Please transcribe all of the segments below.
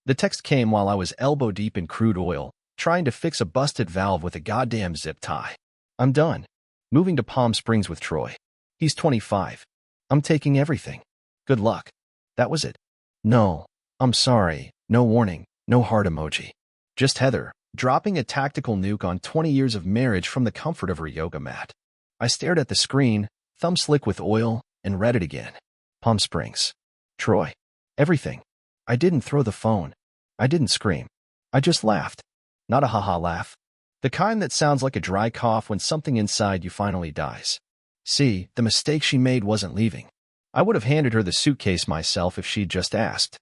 The text came while I was elbow deep in crude oil, trying to fix a busted valve with a goddamn zip tie. I'm done. Moving to Palm Springs with Troy. He's 25. I'm taking everything. Good luck. That was it. No. I'm sorry. No warning. No heart emoji. Just Heather, dropping a tactical nuke on 20 years of marriage from the comfort of her yoga mat. I stared at the screen, thumb slick with oil, and read it again. Palm Springs. Troy. Everything. I didn't throw the phone. I didn't scream. I just laughed. Not a haha laugh. The kind that sounds like a dry cough when something inside you finally dies. See, the mistake she made wasn't leaving. I would have handed her the suitcase myself if she'd just asked.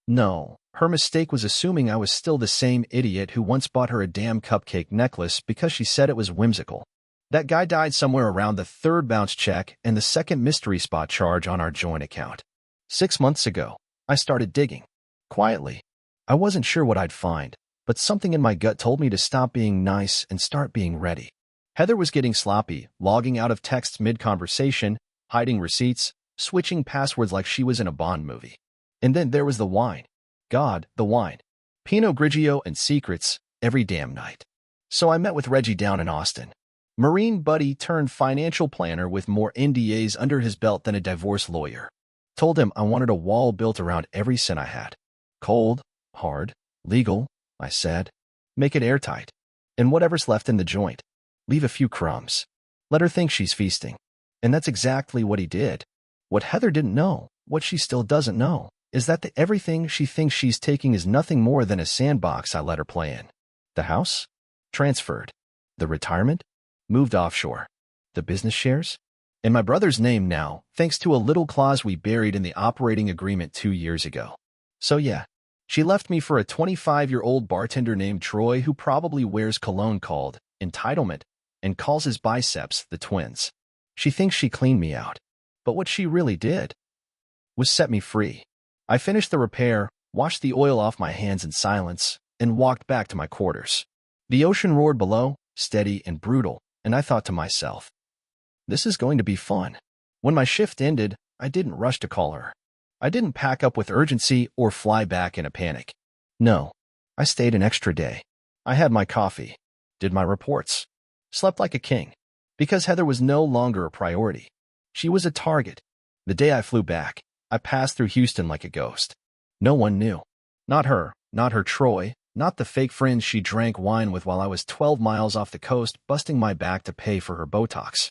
No, her mistake was assuming I was still the same idiot who once bought her a damn cupcake necklace because she said it was whimsical. That guy died somewhere around the third bounce check and the second mystery spot charge on our joint account. 6 months ago, I started digging. Quietly. I wasn't sure what I'd find, but something in my gut told me to stop being nice and start being ready. Heather was getting sloppy, logging out of texts mid-conversation, hiding receipts, switching passwords like she was in a Bond movie. And then there was the wine. God, the wine. Pinot Grigio and secrets, every damn night. So I met with Reggie down in Austin. Marine buddy turned financial planner with more NDAs under his belt than a divorce lawyer. Told him I wanted a wall built around every cent I had. Cold, hard, legal, I said. Make it airtight. And whatever's left in the joint, leave a few crumbs. Let her think she's feasting. And that's exactly what he did. What Heather didn't know, what she still doesn't know, is that the everything she thinks she's taking is nothing more than a sandbox I let her play in. The house? Transferred. The retirement? Moved offshore. The business shares? In my brother's name now, thanks to a little clause we buried in the operating agreement 2 years ago. So yeah, she left me for a 25-year-old bartender named Troy who probably wears cologne called entitlement and calls his biceps the twins. She thinks she cleaned me out. But what she really did was set me free. I finished the repair, washed the oil off my hands in silence, and walked back to my quarters. The ocean roared below, steady and brutal, and I thought to myself, this is going to be fun. When my shift ended, I didn't rush to call her. I didn't pack up with urgency or fly back in a panic. No, I stayed an extra day. I had my coffee, did my reports, slept like a king, because Heather was no longer a priority. She was a target. The day I flew back, I passed through Houston like a ghost. No one knew. Not her Troy, not the fake friends she drank wine with while I was 12 miles off the coast busting my back to pay for her Botox.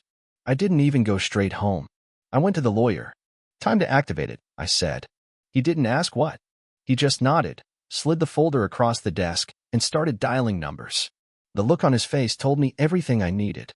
I didn't even go straight home. I went to the lawyer. Time to activate it, I said. He didn't ask what. He just nodded, slid the folder across the desk, and started dialing numbers. The look on his face told me everything I needed.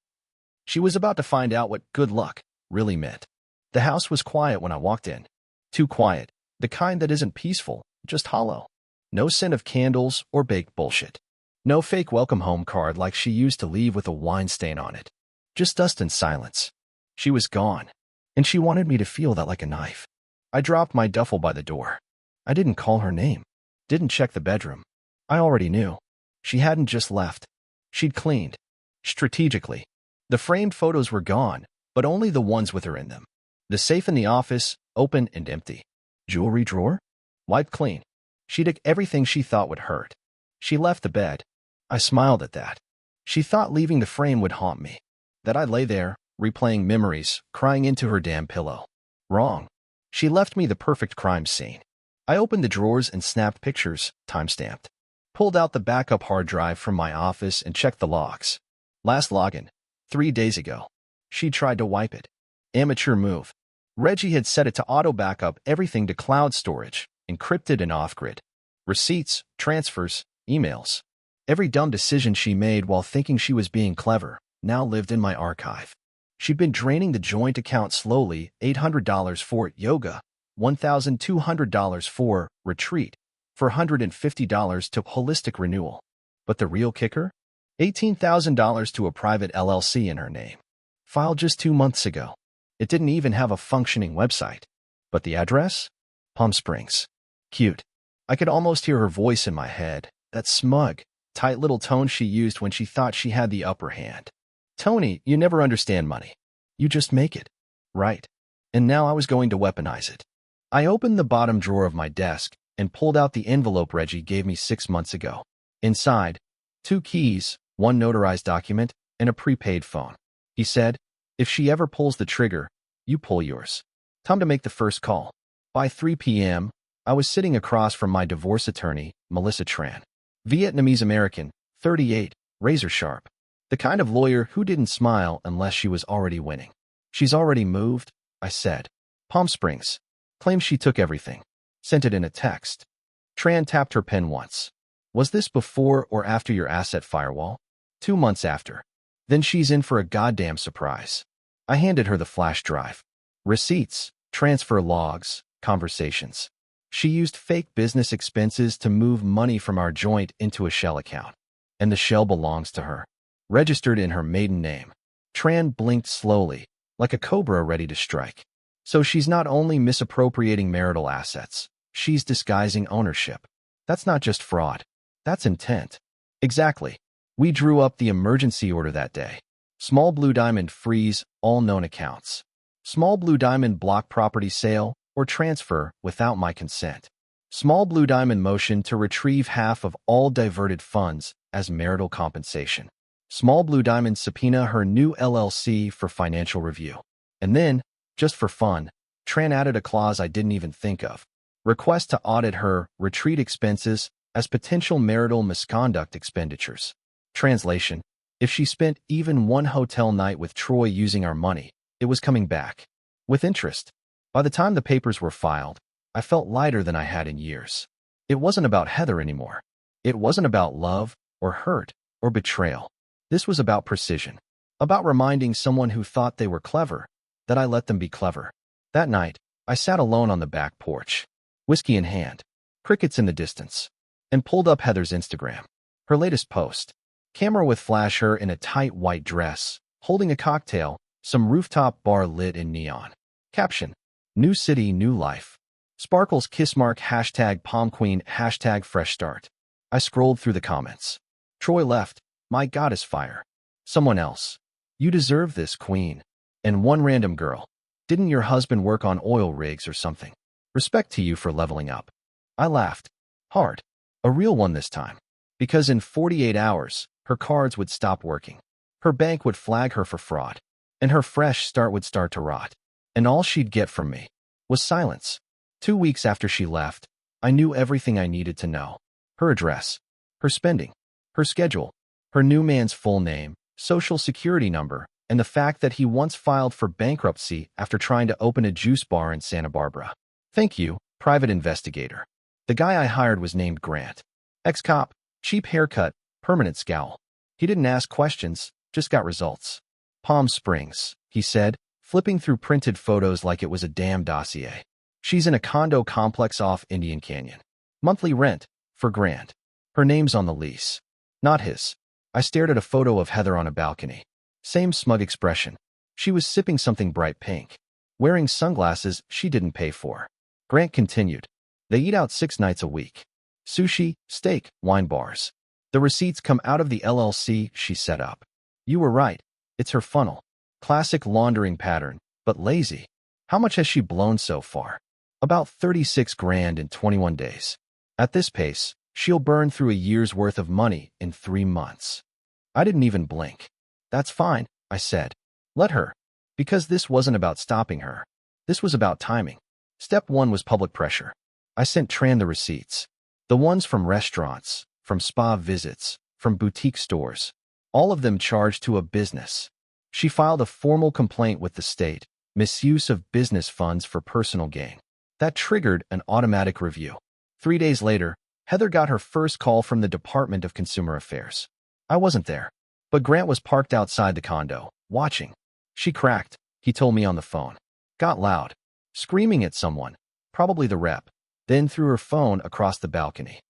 She was about to find out what good luck really meant. The house was quiet when I walked in. Too quiet, the kind that isn't peaceful, just hollow. No scent of candles or baked bullshit. No fake welcome home card like she used to leave with a wine stain on it. Just dust and silence. She was gone, and she wanted me to feel that like a knife. I dropped my duffel by the door. I didn't call her name. Didn't check the bedroom. I already knew. She hadn't just left. She'd cleaned. Strategically. The framed photos were gone, but only the ones with her in them. The safe in the office, open and empty. Jewelry drawer? Wiped clean. She took everything she thought would hurt. She left the bed. I smiled at that. She thought leaving the frame would haunt me. That I'd lay there, replaying memories, crying into her damn pillow. Wrong. She left me the perfect crime scene. I opened the drawers and snapped pictures, time-stamped. Pulled out the backup hard drive from my office and checked the logs. Last login, 3 days ago. She tried to wipe it. Amateur move. Reggie had set it to auto-backup everything to cloud storage, encrypted and off-grid. Receipts, transfers, emails. Every dumb decision she made while thinking she was being clever now lived in my archive. She'd been draining the joint account slowly, $800 for yoga, $1,200 for retreat, $450 to holistic renewal. But the real kicker? $18,000 to a private LLC in her name. Filed just 2 months ago. It didn't even have a functioning website. But the address? Palm Springs. Cute. I could almost hear her voice in my head, that smug, tight little tone she used when she thought she had the upper hand. Tony, you never understand money. You just make it. Right. And now I was going to weaponize it. I opened the bottom drawer of my desk and pulled out the envelope Reggie gave me 6 months ago. Inside, 2 keys, 1 notarized document, and a prepaid phone. He said, if she ever pulls the trigger, you pull yours. Time to make the first call. By 3 p.m., I was sitting across from my divorce attorney, Melissa Tran. Vietnamese-American, 38, razor-sharp. The kind of lawyer who didn't smile unless she was already winning. She's already moved, I said. Palm Springs. Claims she took everything. Sent it in a text. Tran tapped her pen once. Was this before or after your asset firewall? 2 months after. Then she's in for a goddamn surprise. I handed her the flash drive. Receipts, transfer logs, conversations. She used fake business expenses to move money from our joint into a shell account. And the shell belongs to her. Registered in her maiden name. Tran blinked slowly, like a cobra ready to strike. So she's not only misappropriating marital assets, she's disguising ownership. That's not just fraud. That's intent. Exactly. We drew up the emergency order that day. Small Blue Diamond freeze all known accounts. Small Blue Diamond block property sale or transfer without my consent. Small Blue Diamond motion to retrieve half of all diverted funds as marital compensation. Small Blue Diamond subpoena her new LLC for financial review. And then, just for fun, Tran added a clause I didn't even think of. Request to audit her retreat expenses as potential marital misconduct expenditures. Translation: if she spent even one hotel night with Troy using our money, it was coming back. With interest. By the time the papers were filed, I felt lighter than I had in years. It wasn't about Heather anymore. It wasn't about love, or hurt, or betrayal. This was about precision. About reminding someone who thought they were clever, that I let them be clever. That night, I sat alone on the back porch. Whiskey in hand. Crickets in the distance. And pulled up Heather's Instagram. Her latest post. Camera with flash her in a tight white dress, holding a cocktail, some rooftop bar lit in neon. Caption: New city, new life. Sparkles kiss mark hashtag Palm Queen hashtag fresh start. I scrolled through the comments. Troy left. My goddess fire. Someone else. You deserve this, queen. And one random girl. Didn't your husband work on oil rigs or something? Respect to you for leveling up. I laughed. Hard. A real one this time. Because in 48 hours, her cards would stop working. Her bank would flag her for fraud. And her fresh start would start to rot. And all she'd get from me was silence. 2 weeks after she left, I knew everything I needed to know. Her address, her spending, her schedule, her new man's full name, social security number, and the fact that he once filed for bankruptcy after trying to open a juice bar in Santa Barbara. Thank you, private investigator. The guy I hired was named Grant. Ex-cop, cheap haircut, permanent scowl. He didn't ask questions, just got results. Palm Springs, he said, flipping through printed photos like it was a damn dossier. She's in a condo complex off Indian Canyon. Monthly rent, for Grant. Her name's on the lease. Not his. I stared at a photo of Heather on a balcony. Same smug expression. She was sipping something bright pink. Wearing sunglasses she didn't pay for. Grant continued. They eat out 6 nights a week. Sushi, steak, wine bars. The receipts come out of the LLC she set up. You were right. It's her funnel. Classic laundering pattern, but lazy. How much has she blown so far? About 36 grand in 21 days. At this pace, she'll burn through a year's worth of money in 3 months. I didn't even blink. That's fine, I said. Let her. Because this wasn't about stopping her. This was about timing. Step 1 was public pressure. I sent Tran the receipts. The ones from restaurants, from spa visits, from boutique stores. All of them charged to a business. She filed a formal complaint with the state, misuse of business funds for personal gain. That triggered an automatic review. 3 days later, Heather got her first call from the Department of Consumer Affairs. I wasn't there, but Grant was parked outside the condo, watching. She cracked, he told me on the phone. Got loud. Screaming at someone, probably the rep, then threw her phone across the balcony.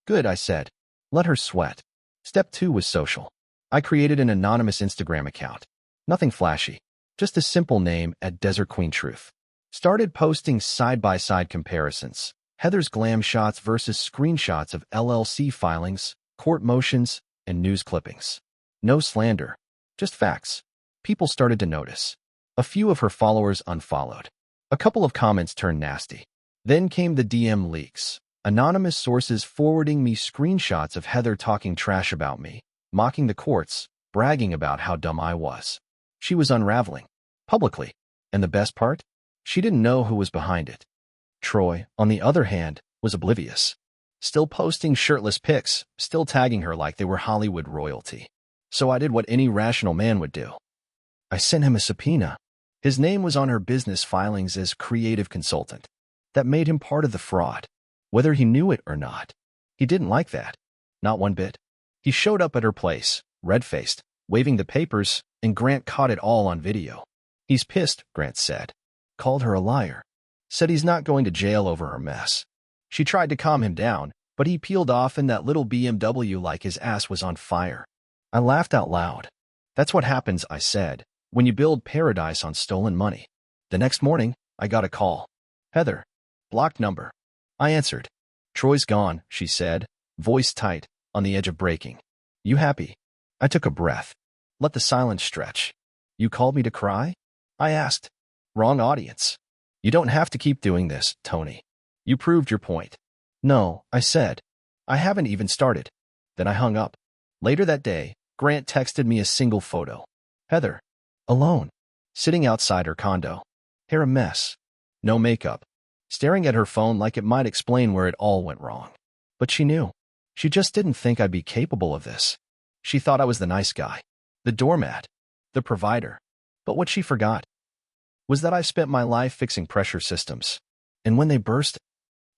Good, I said. Let her sweat. Step 2 was social. I created an anonymous Instagram account. Nothing flashy. Just a simple name at Desert Queen Truth. Started posting side-by-side comparisons. Heather's glam shots versus screenshots of LLC filings, court motions, and news clippings. No slander. Just facts. People started to notice. A few of her followers unfollowed. A couple of comments turned nasty. Then came the DM leaks. Anonymous sources forwarding me screenshots of Heather talking trash about me, mocking the courts, bragging about how dumb I was. She was unraveling. Publicly. And the best part? She didn't know who was behind it. Troy, on the other hand, was oblivious. Still posting shirtless pics, still tagging her like they were Hollywood royalty. So I did what any rational man would do. I sent him a subpoena. His name was on her business filings as creative consultant. That made him part of the fraud. Whether he knew it or not. He didn't like that. Not one bit. He showed up at her place, red-faced, waving the papers, and Grant caught it all on video. He's pissed, Grant said. Called her a liar. Said he's not going to jail over her mess. She tried to calm him down, but he peeled off in that little BMW like his ass was on fire. I laughed out loud. That's what happens, I said, when you build paradise on stolen money. The next morning, I got a call. Heather. Blocked number. I answered. Troy's gone, she said, voice tight, on the edge of breaking. You happy? I took a breath. Let the silence stretch. You called me to cry? I asked. Wrong audience. You don't have to keep doing this, Tony. You proved your point. No, I said. I haven't even started. Then I hung up. Later that day, Grant texted me a single photo. Heather. Alone. Sitting outside her condo. Hair a mess. No makeup. Staring at her phone like it might explain where it all went wrong. But she knew. She just didn't think I'd be capable of this. She thought I was the nice guy. The doormat. The provider. But what she forgot was that I've spent my life fixing pressure systems. And when they burst,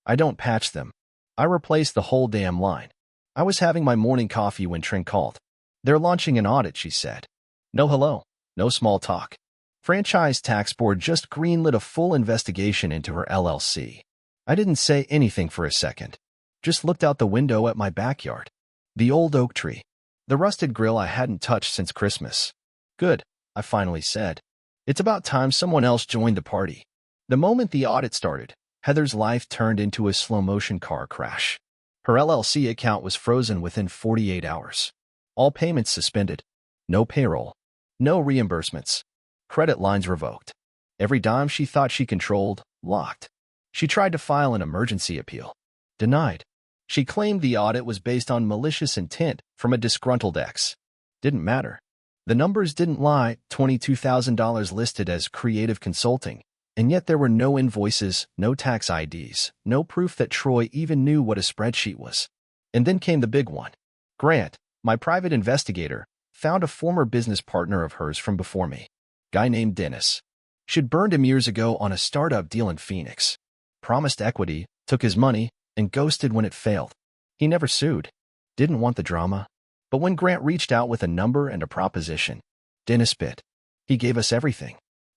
I don't patch them. I replace the whole damn line. I was having my morning coffee when Trin called. They're launching an audit, she said. No hello. No small talk. Franchise Tax Board just greenlit a full investigation into her LLC. I didn't say anything for a second. Just looked out the window at my backyard. The old oak tree. The rusted grill I hadn't touched since Christmas. Good, I finally said. It's about time someone else joined the party. The moment the audit started, Heather's life turned into a slow-motion car crash. Her LLC account was frozen within 48 hours. All payments suspended. No payroll. No reimbursements. Credit lines revoked. Every dime she thought she controlled, locked. She tried to file an emergency appeal. Denied. She claimed the audit was based on malicious intent from a disgruntled ex. Didn't matter. The numbers didn't lie, $22,000 listed as creative consulting, and yet there were no invoices, no tax IDs, no proof that Troy even knew what a spreadsheet was. And then came the big one. Grant, my private investigator, found a former business partner of hers from before me. Guy named Dennis. She'd burned him years ago on a startup deal in Phoenix. Promised equity, took his money, and ghosted when it failed. He never sued. Didn't want the drama. But when Grant reached out with a number and a proposition, Dennis bit. He gave us everything.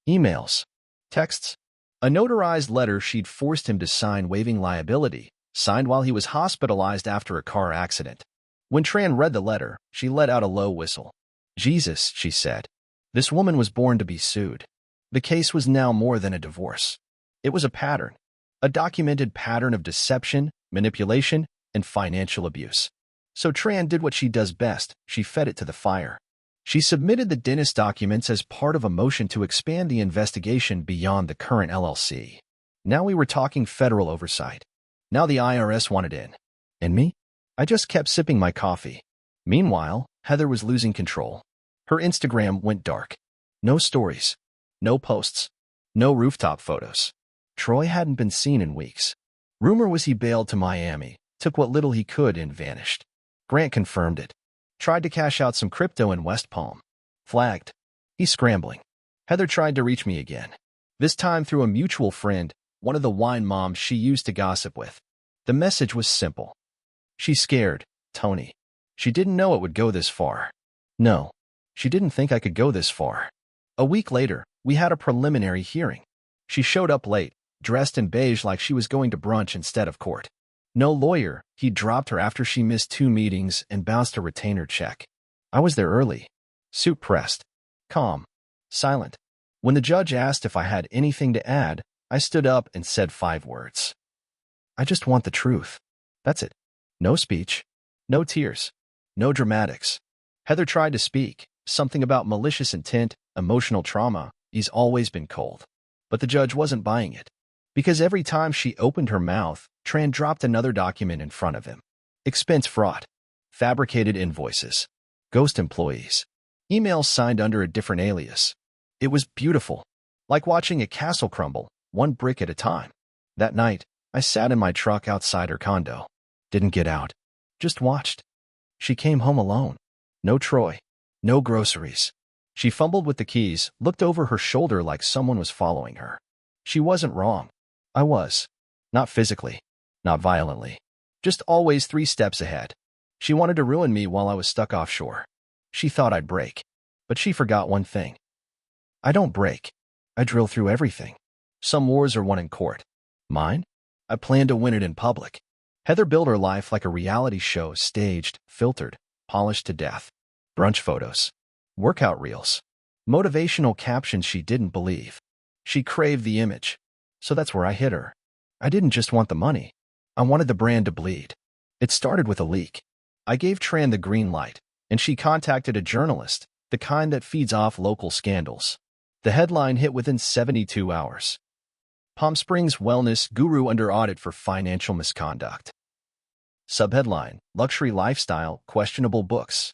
Emails. Texts. A notarized letter she'd forced him to sign waiving liability, signed while he was hospitalized after a car accident. When Tran read the letter, she let out a low whistle. Jesus, she said. This woman was born to be sued. The case was now more than a divorce. It was a pattern. A documented pattern of deception, manipulation, and financial abuse. So Tran did what she does best. She fed it to the fire. She submitted the Dennis documents as part of a motion to expand the investigation beyond the current LLC. Now we were talking federal oversight. Now the IRS wanted in. And me? I just kept sipping my coffee. Meanwhile, Heather was losing control. Her Instagram went dark. No stories. No posts. No rooftop photos. Troy hadn't been seen in weeks. Rumor was he bailed to Miami, took what little he could and vanished. Grant confirmed it. Tried to cash out some crypto in West Palm. Flagged. He's scrambling. Heather tried to reach me again. This time through a mutual friend, one of the wine moms she used to gossip with. The message was simple. She's scared, Tony. She didn't know it would go this far. No. She didn't think I could go this far. A week later, we had a preliminary hearing. She showed up late, dressed in beige like she was going to brunch instead of court. No lawyer, he dropped her after she missed 2 meetings and bounced a retainer check. I was there early. Suit pressed. Calm. Silent. When the judge asked if I had anything to add, I stood up and said 5 words. I just want the truth. That's it. No speech. No tears. No dramatics. Heather tried to speak. Something about malicious intent, emotional trauma. He's always been cold. But the judge wasn't buying it. Because every time she opened her mouth, Tran dropped another document in front of him. Expense fraud. Fabricated invoices. Ghost employees. Emails signed under a different alias. It was beautiful. Like watching a castle crumble, one brick at a time. That night, I sat in my truck outside her condo. Didn't get out. Just watched. She came home alone. No Troy. No groceries. She fumbled with the keys, looked over her shoulder like someone was following her. She wasn't wrong. I was. Not physically. Not violently. Just always 3 steps ahead. She wanted to ruin me while I was stuck offshore. She thought I'd break. But she forgot one thing. I don't break. I drill through everything. Some wars are won in court. Mine? I plan to win it in public. Heather built her life like a reality show, staged, filtered, polished to death. Brunch photos. Workout reels. Motivational captions she didn't believe. She craved the image. So that's where I hit her. I didn't just want the money. I wanted the brand to bleed. It started with a leak. I gave Tran the green light, and she contacted a journalist, the kind that feeds off local scandals. The headline hit within 72 hours. Palm Springs wellness guru under audit for financial misconduct. Subheadline, luxury lifestyle, questionable books.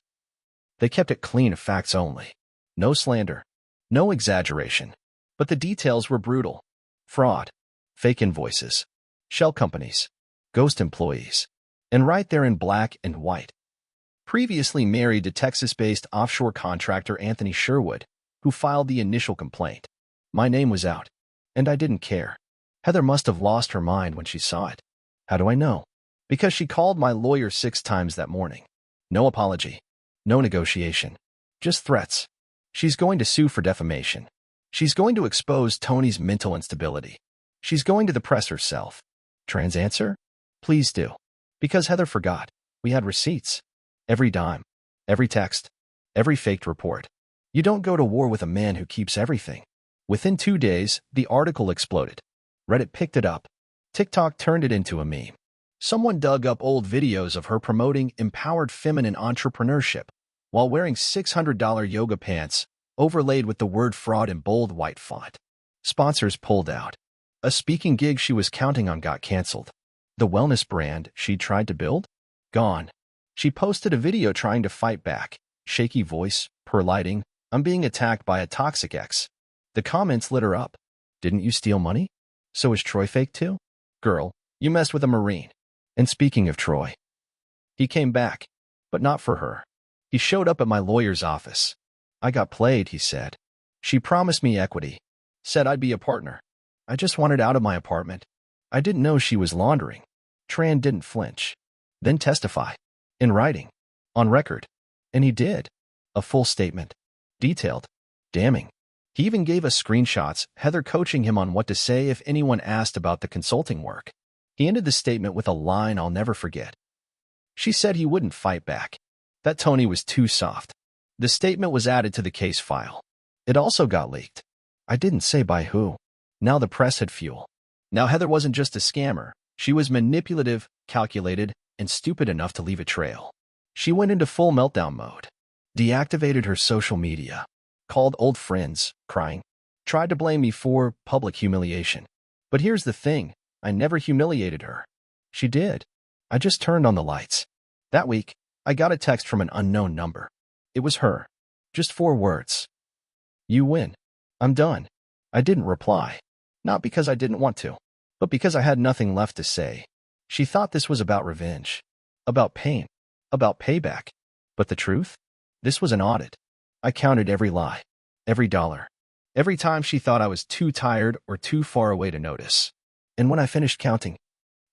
They kept it clean of facts only. No slander. No exaggeration. But the details were brutal. Fraud. Fake invoices. Shell companies. Ghost employees. And right there in black and white. Previously married to Texas-based offshore contractor Anthony Sherwood, who filed the initial complaint. My name was out. And I didn't care. Heather must have lost her mind when she saw it. How do I know? Because she called my lawyer 6 times that morning. No apology. No negotiation. Just threats. She's going to sue for defamation. She's going to expose Tony's mental instability. She's going to the press herself. Tran's answer? Please do. Because Heather forgot. We had receipts. Every dime. Every text. Every faked report. You don't go to war with a man who keeps everything. Within 2 days, the article exploded. Reddit picked it up. TikTok turned it into a meme. Someone dug up old videos of her promoting empowered feminine entrepreneurship while wearing $600 yoga pants overlaid with the word fraud in bold white font. Sponsors pulled out. A speaking gig she was counting on got canceled. The wellness brand she tried to build? Gone. She posted a video trying to fight back. Shaky voice, poor lighting. I'm being attacked by a toxic ex. The comments lit her up. Didn't you steal money? So is Troy fake too? Girl, you messed with a Marine. And speaking of Troy, he came back, but not for her. He showed up at my lawyer's office. I got played, he said. She promised me equity. Said I'd be a partner. I just wanted out of my apartment. I didn't know she was laundering. Tran didn't flinch. Then testify. In writing. On record. And he did. A full statement. Detailed. Damning. He even gave us screenshots, Heather coaching him on what to say if anyone asked about the consulting work. He ended the statement with a line I'll never forget. She said he wouldn't fight back. That Tony was too soft. The statement was added to the case file. It also got leaked. I didn't say by who. Now the press had fuel. Now Heather wasn't just a scammer. She was manipulative, calculated, and stupid enough to leave a trail. She went into full meltdown mode. Deactivated her social media. Called old friends, crying. Tried to blame me for public humiliation. But here's the thing. I never humiliated her. She did. I just turned on the lights. That week, I got a text from an unknown number. It was her. Just 4 words. You win. I'm done. I didn't reply. Not because I didn't want to, but because I had nothing left to say. She thought this was about revenge. About pain. About payback. But the truth? This was an audit. I counted every lie. Every dollar. Every time she thought I was too tired or too far away to notice. And when I finished counting,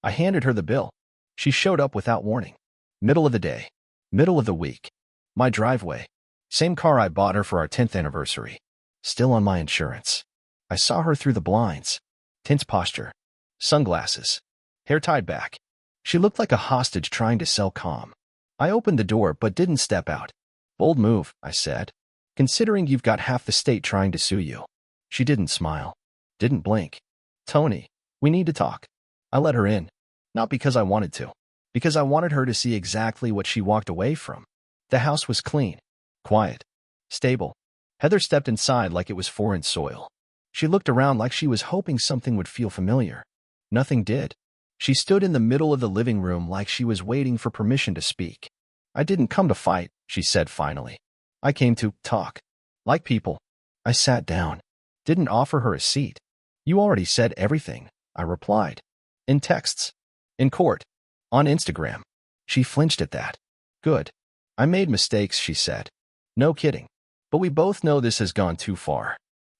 I handed her the bill. She showed up without warning. Middle of the day. Middle of the week. My driveway. Same car I bought her for our 10th anniversary. Still on my insurance. I saw her through the blinds. Tense posture. Sunglasses. Hair tied back. She looked like a hostage trying to sell calm. I opened the door but didn't step out. Bold move, I said. Considering you've got half the state trying to sue you. She didn't smile. Didn't blink. Tony, we need to talk. I let her in. Not because I wanted to. Because I wanted her to see exactly what she walked away from. The house was clean. Quiet. Stable. Heather stepped inside like it was foreign soil. She looked around like she was hoping something would feel familiar. Nothing did. She stood in the middle of the living room like she was waiting for permission to speak. I didn't come to fight, she said finally. I came to talk. Like people. I sat down. Didn't offer her a seat. You already said everything, I replied. In texts. In court. On Instagram. She flinched at that. Good. I made mistakes, she said. No kidding. But we both know this has gone too far.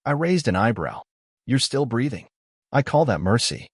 I raised an eyebrow. You're still breathing. I call that mercy.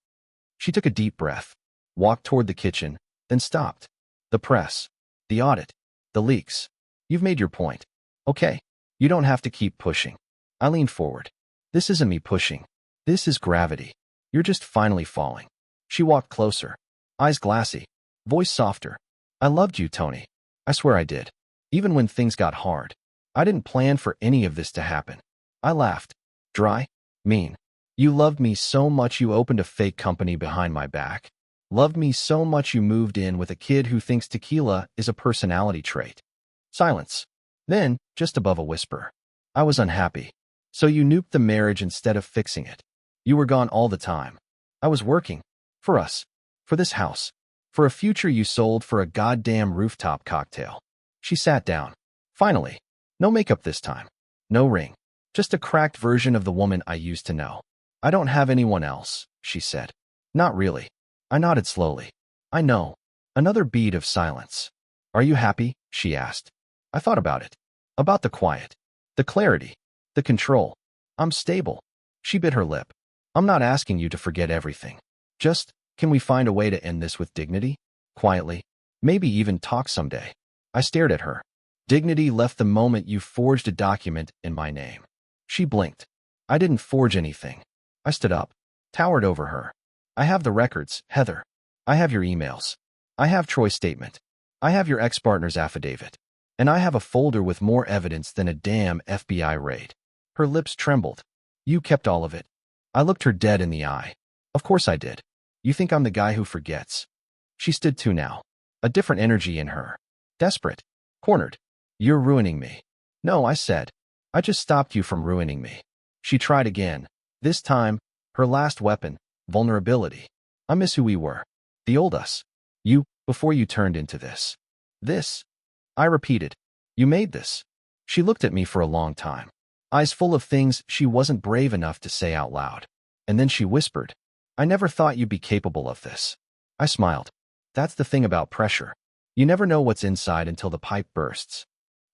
She took a deep breath, walked toward the kitchen, then stopped. The press. The audit. The leaks. You've made your point. Okay. You don't have to keep pushing. I leaned forward. This isn't me pushing. This is gravity. You're just finally falling. She walked closer. Eyes glassy. Voice softer. I loved you, Tony. I swear I did. Even when things got hard. I didn't plan for any of this to happen. I laughed. Dry. Mean. You loved me so much you opened a fake company behind my back. Loved me so much you moved in with a kid who thinks tequila is a personality trait. Silence. Then, just above a whisper. I was unhappy. So you nuked the marriage instead of fixing it. You were gone all the time. I was working. For us. For this house. For a future you sold for a goddamn rooftop cocktail. She sat down. Finally. No makeup this time. No ring. Just a cracked version of the woman I used to know. I don't have anyone else, she said. Not really. I nodded slowly. I know. Another bead of silence. Are you happy? She asked. I thought about it. About the quiet. The clarity. The control. I'm stable. She bit her lip. I'm not asking you to forget everything. Just, can we find a way to end this with dignity? Quietly. Maybe even talk someday. I stared at her. Dignity left the moment you forged a document in my name. She blinked. I didn't forge anything. I stood up. Towered over her. I have the records, Heather. I have your emails. I have Troy's statement. I have your ex-partner's affidavit. And I have a folder with more evidence than a damn FBI raid. Her lips trembled. You kept all of it. I looked her dead in the eye. Of course I did. You think I'm the guy who forgets. She stood to now. A different energy in her. Desperate. Cornered. You're ruining me. No, I said. I just stopped you from ruining me. She tried again. This time, her last weapon, vulnerability. I miss who we were. The old us. You, before you turned into this. This. I repeated. You made this. She looked at me for a long time. Eyes full of things she wasn't brave enough to say out loud. And then she whispered. I never thought you'd be capable of this. I smiled. That's the thing about pressure. You never know what's inside until the pipe bursts.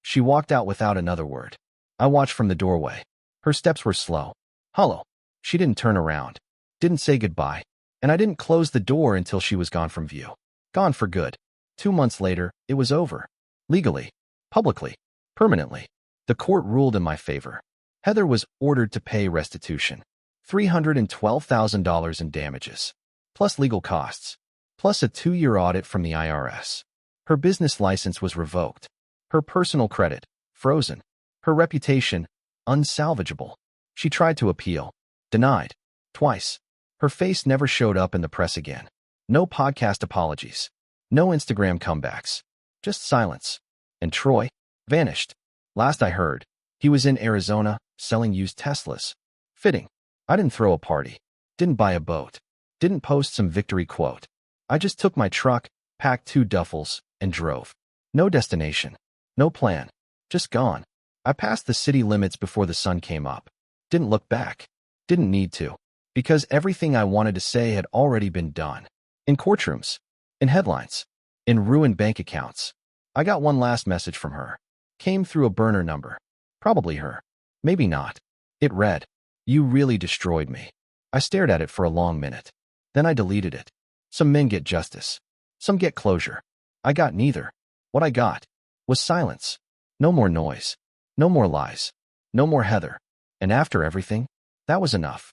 She walked out without another word. I watched from the doorway. Her steps were slow. Hollow. She didn't turn around. Didn't say goodbye. And I didn't close the door until she was gone from view. Gone for good. 2 months later, it was over. Legally. Publicly. Permanently. The court ruled in my favor. Heather was ordered to pay restitution. $312,000 in damages. Plus legal costs. Plus a 2-year audit from the IRS. Her business license was revoked. Her personal credit, frozen. Her reputation, unsalvageable. She tried to appeal. Denied. Twice. Her face never showed up in the press again. No podcast apologies. No Instagram comebacks. Just silence. And Troy? Vanished. Last I heard, he was in Arizona, selling used Teslas. Fitting. I didn't throw a party. Didn't buy a boat. Didn't post some victory quote. I just took my truck, packed 2 duffels, and drove. No destination. No plan. Just gone. I passed the city limits before the sun came up. Didn't look back. Didn't need to. Because everything I wanted to say had already been done. In courtrooms. In headlines. In ruined bank accounts. I got one last message from her. Came through a burner number. Probably her. Maybe not. It read, "You really destroyed me." I stared at it for a long minute. Then I deleted it. Some men get justice. Some get closure. I got neither. What I got was silence. No more noise. No more lies. No more Heather. And after everything, that was enough.